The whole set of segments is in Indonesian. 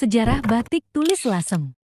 Sejarah batik tulis Lasem.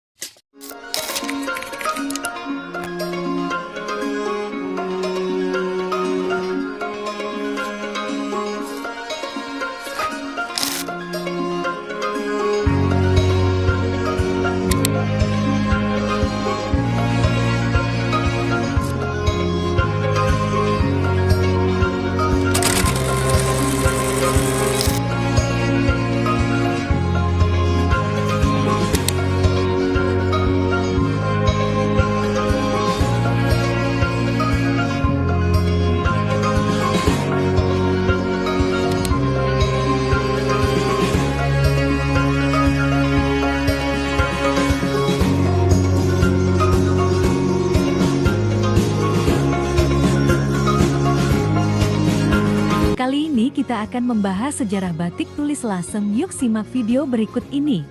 Kali ini kita akan membahas sejarah batik tulis Lasem. Yuk simak video berikut ini.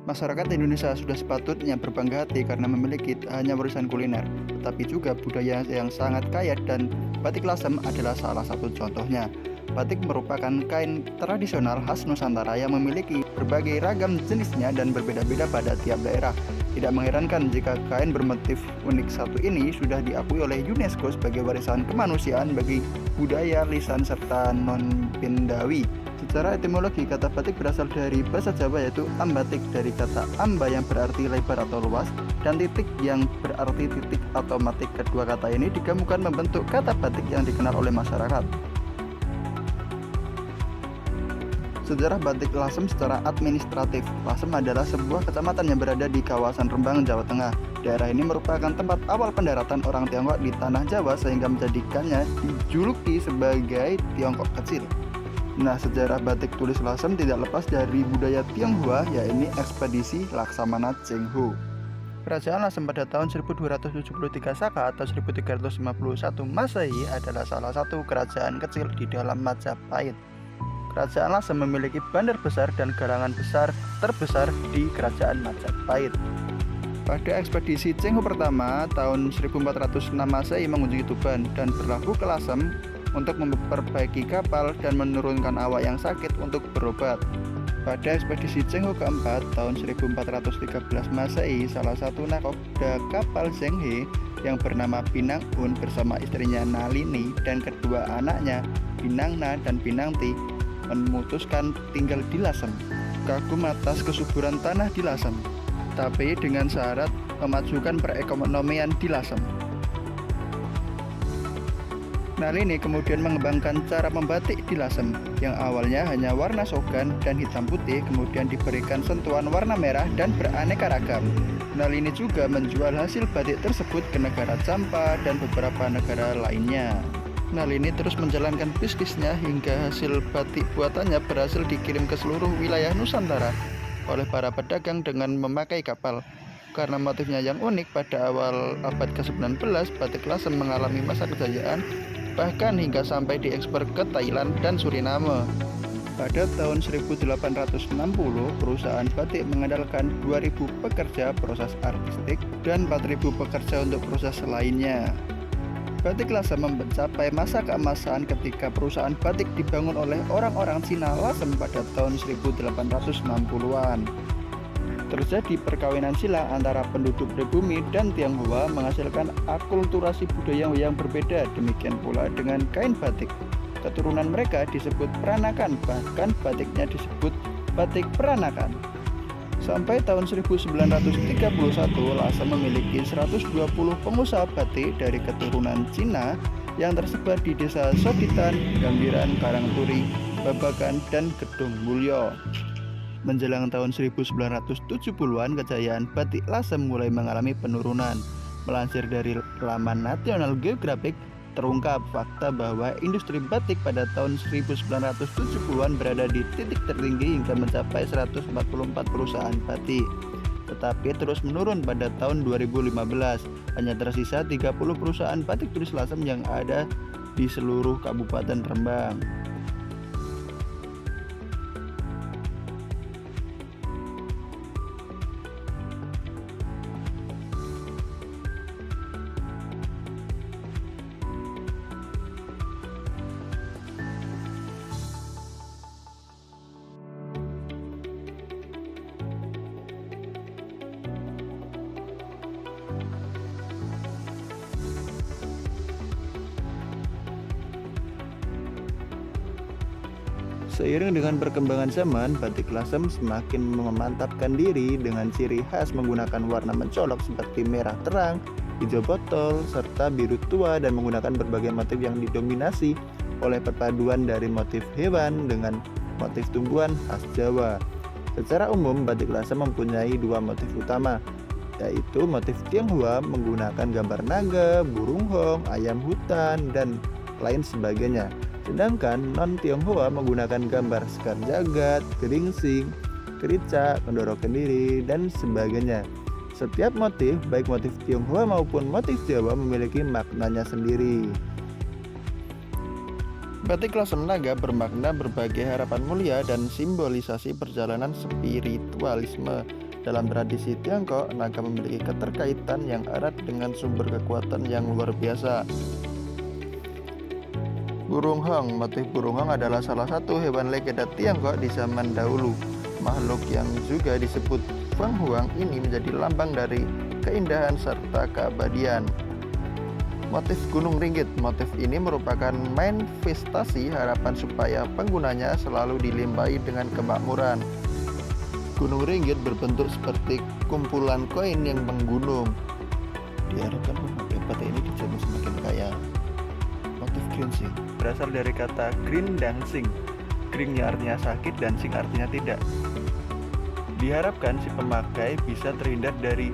Masyarakat Indonesia sudah sepatutnya berbangga hati karena memiliki tak hanya warisan kuliner, tetapi juga budaya yang sangat kaya, dan batik Lasem adalah salah satu contohnya. Batik merupakan kain tradisional khas Nusantara yang memiliki berbagai ragam jenisnya dan berbeda-beda pada tiap daerah. Tidak mengherankan jika kain bermotif unik satu ini sudah diakui oleh UNESCO sebagai warisan kemanusiaan bagi budaya, lisan, serta non-Pindawi. Secara etimologi, kata batik berasal dari bahasa Jawa, yaitu ambatik, dari kata amba yang berarti lebar atau luas, dan titik yang berarti titik atau matik. Kedua kata ini digabungkan membentuk kata batik yang dikenal oleh masyarakat. Sejarah batik Lasem secara administratif. Lasem adalah sebuah kecamatan yang berada di kawasan Rembang, Jawa Tengah. Daerah ini merupakan tempat awal pendaratan orang Tiongkok di tanah Jawa, sehingga menjadikannya dijuluki sebagai Tiongkok kecil. Nah, sejarah batik tulis Lasem tidak lepas dari budaya Tionghoa, yaitu ekspedisi Laksamana Cheng Ho. Kerajaan Lasem pada tahun 1273 Saka atau 1351 Masehi adalah salah satu kerajaan kecil di dalam Majapahit. Kerajaan Lasem memiliki bandar besar dan galangan besar terbesar di kerajaan Majapahit. Pada ekspedisi Cheng Ho pertama tahun 1406 Masehi mengunjungi Tuban dan berlabuh ke Lasem untuk memperbaiki kapal dan menurunkan awak yang sakit untuk berobat. Pada ekspedisi Cheng Ho keempat tahun 1413 Masehi, salah satu nakoda kapal Zheng He yang bernama Pinang Un bersama istrinya Nalini dan kedua anaknya Pinangna dan Pinangti memutuskan tinggal di Lasem. Kagum atas kesuburan tanah di Lasem, tapi dengan syarat memajukan perekonomian di Lasem. Nalini kemudian mengembangkan cara membatik di Lasem, yang awalnya hanya warna sogan dan hitam putih, kemudian diberikan sentuhan warna merah dan beraneka ragam. Nalini juga menjual hasil batik tersebut ke negara Champa dan beberapa negara lainnya. Nalini terus menjalankan bisnisnya hingga hasil batik buatannya berhasil dikirim ke seluruh wilayah Nusantara oleh para pedagang dengan memakai kapal. Karena motifnya yang unik, pada awal abad ke-19 batik Lasem mengalami masa kejayaan, bahkan hingga sampai diekspor ke Thailand dan Suriname. Pada tahun 1860, perusahaan batik mengandalkan 2.000 pekerja proses artistik dan 4.000 pekerja untuk proses lainnya. Batik Lasem mencapai masa keemasan ketika perusahaan batik dibangun oleh orang-orang Cina Lasem pada tahun 1860-an. Terjadi perkawinan silang antara penduduk pribumi dan Tionghoa menghasilkan akulturasi budaya yang berbeda. Demikian pula dengan kain batik. Keturunan mereka disebut peranakan, bahkan batiknya disebut batik peranakan. Sampai tahun 1931, Lasem memiliki 120 pengusaha batik dari keturunan Cina yang tersebar di desa Soditan, Gambiran, Karangturi, Babakan, dan Gedung Mulyo. Menjelang tahun 1970-an, kejayaan batik Lasem mulai mengalami penurunan. Melansir dari laman National Geographic, terungkap fakta bahwa industri batik pada tahun 1970-an berada di titik tertinggi hingga mencapai 144 perusahaan batik. Tetapi terus menurun pada tahun 2015. Hanya tersisa 30 perusahaan batik tulis Lasem yang ada di seluruh Kabupaten Rembang. Seiring dengan perkembangan zaman, batik lasem semakin memantapkan diri dengan ciri khas menggunakan warna mencolok seperti merah terang, hijau botol, serta biru tua, dan menggunakan berbagai motif yang didominasi oleh perpaduan dari motif hewan dengan motif tumbuhan khas Jawa. Secara umum, batik lasem mempunyai dua motif utama, yaitu motif Tionghoa menggunakan gambar naga, burung hong, ayam hutan, dan lain sebagainya. Sedangkan non-Tionghoa menggunakan gambar sekar jagat, geringsing, kerica, kendoro kendiri, dan sebagainya. Setiap motif, baik motif Tionghoa maupun motif Jawa, memiliki maknanya sendiri. Batik lasem naga bermakna berbagai harapan mulia dan simbolisasi perjalanan spiritualisme. Dalam tradisi Tiongkok, naga memiliki keterkaitan yang erat dengan sumber kekuatan yang luar biasa. Burung hong. Motif burung hong adalah salah satu hewan legenda Tiongkok di zaman dahulu. Makhluk yang juga disebut Feng Huang ini menjadi lambang dari keindahan serta keabadian. Motif gunung ringgit. Motif ini merupakan manifestasi harapan supaya penggunanya selalu dilimpahi dengan kemakmuran. Gunung ringgit berbentuk seperti kumpulan koin yang menggunung. Diharapkan memakai batik ini dijamin semakin kaya. Motif geringsing berasal dari kata grin dan sing. Gringnya artinya sakit dan sing artinya tidak. Diharapkan si pemakai bisa terhindar dari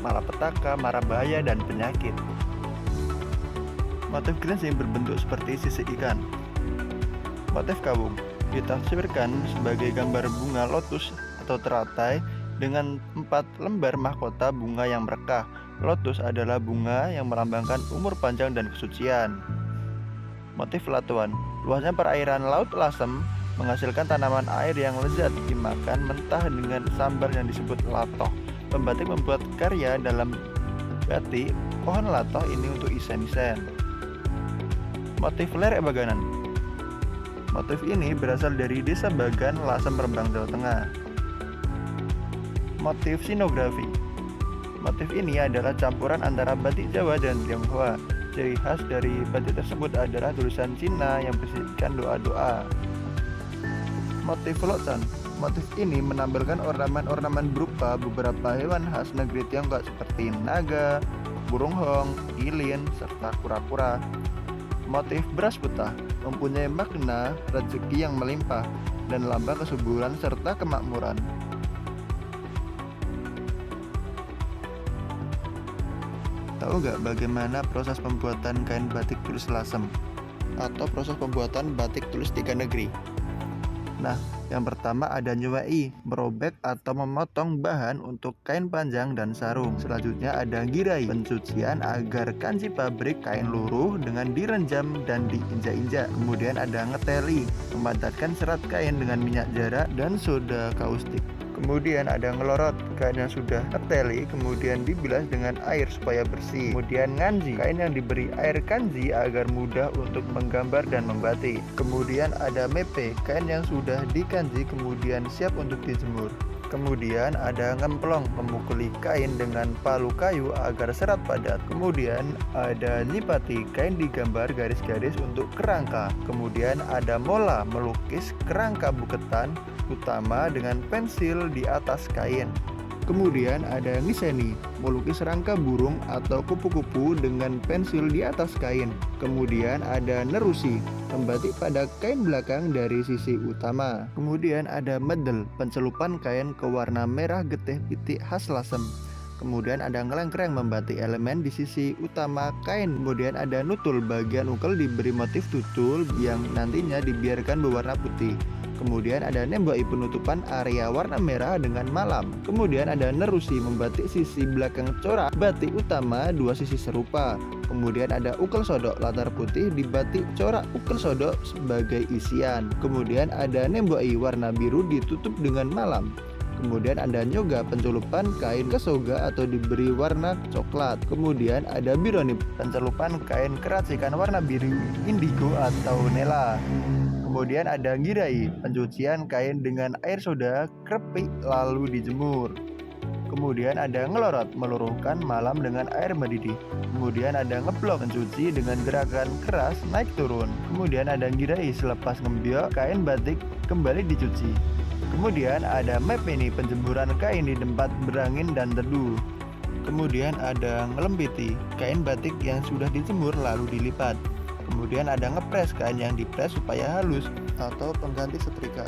malapetaka, mara bahaya, dan penyakit. Motif geringsing berbentuk seperti sisik ikan. Motif kawung ditafsirkan sebagai gambar bunga lotus atau teratai dengan 4 lembar mahkota bunga yang merekah. Lotus adalah bunga yang melambangkan umur panjang dan kesucian. Motif latuan. Luasnya perairan Laut Lasem menghasilkan tanaman air yang lezat dimakan mentah dengan sambal yang disebut latoh. Pembatik membuat karya dalam batik pohon latoh ini untuk isen-isen. Motif lerek Baganan. Motif ini berasal dari desa Bagan, Lasem, Rembang, Jawa Tengah. Motif sinografi. Motif ini adalah campuran antara batik Jawa dan Tionghoa. Ciri khas dari batik tersebut adalah tulisan Cina yang berisikan doa-doa. Motif locan. Motif ini menampilkan ornamen-ornamen berupa beberapa hewan khas negeri Tiongkok seperti naga, burung hong, lilin, serta kura-kura. Motif beras putih mempunyai makna rezeki yang melimpah dan lambang kesuburan serta kemakmuran. Tahu nggak bagaimana proses pembuatan kain batik tulis lasem atau proses pembuatan batik tulis 3 negeri? Nah, yang pertama ada nyuwai, merobek atau memotong bahan untuk kain panjang dan sarung. Selanjutnya ada girai, pencucian agar kanji pabrik kain luruh dengan direnjam dan diinjak-injak. Kemudian ada ngeteli, memantatkan serat kain dengan minyak jarak dan soda kaustik. Kemudian ada ngelorot, kain yang sudah ngeteli kemudian dibilas dengan air supaya bersih. Kemudian nganji, kain yang diberi air kanji agar mudah untuk menggambar dan membatik. Kemudian ada mepe, kain yang sudah dikanji kemudian siap untuk dijemur. Kemudian ada ngemplong, memukuli kain dengan palu kayu agar serat padat. Kemudian ada nyipati, kain digambar garis-garis untuk kerangka. Kemudian ada mola, melukis kerangka buketan utama dengan pensil di atas kain. Kemudian ada ngiseni, melukis rangka burung atau kupu-kupu dengan pensil di atas kain. Kemudian ada nerusi, membatik pada kain belakang dari sisi utama. Kemudian ada medel, pencelupan kain ke warna merah getih pitik khas Lasem. Kemudian ada ngelengkreng, membatik elemen di sisi utama kain. Kemudian ada nutul, bagian ukel diberi motif tutul yang nantinya dibiarkan berwarna putih. Kemudian ada nemboi, penutupan area warna merah dengan malam. Kemudian ada nerusi, membatik sisi belakang corak batik utama dua sisi serupa. Kemudian ada ukel sodok, latar putih dibatik corak ukel sodok sebagai isian. Kemudian ada nemboi, warna biru ditutup dengan malam. Kemudian ada nyoga, pencelupan kain ke soga atau diberi warna coklat. Kemudian ada bironip, pencelupan kain keracikan warna biru indigo atau nela. Kemudian ada girai, pencucian kain dengan air soda, krepik lalu dijemur. Kemudian ada ngelorot, meluruhkan malam dengan air mendidih. Kemudian ada ngeblok, mencuci dengan gerakan keras naik turun. Kemudian ada ngirai, selepas ngembyok kain batik kembali dicuci. Kemudian ada mepeni, penjemuran kain di tempat berangin dan teduh. Kemudian ada ngelempiti, kain batik yang sudah dijemur lalu dilipat. Kemudian ada ngepres, kain yang dipres supaya halus atau pengganti setrika.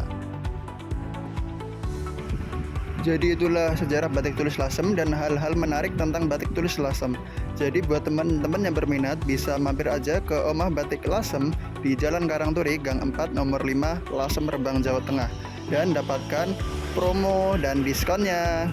Jadi itulah sejarah batik tulis Lasem dan hal-hal menarik tentang batik tulis Lasem. Jadi buat teman-teman yang berminat bisa mampir aja ke Omah Batik Lasem di Jalan Karangturi, Gang 4, nomor 5, Lasem, Rembang, Jawa Tengah, dan dapatkan promo dan diskonnya.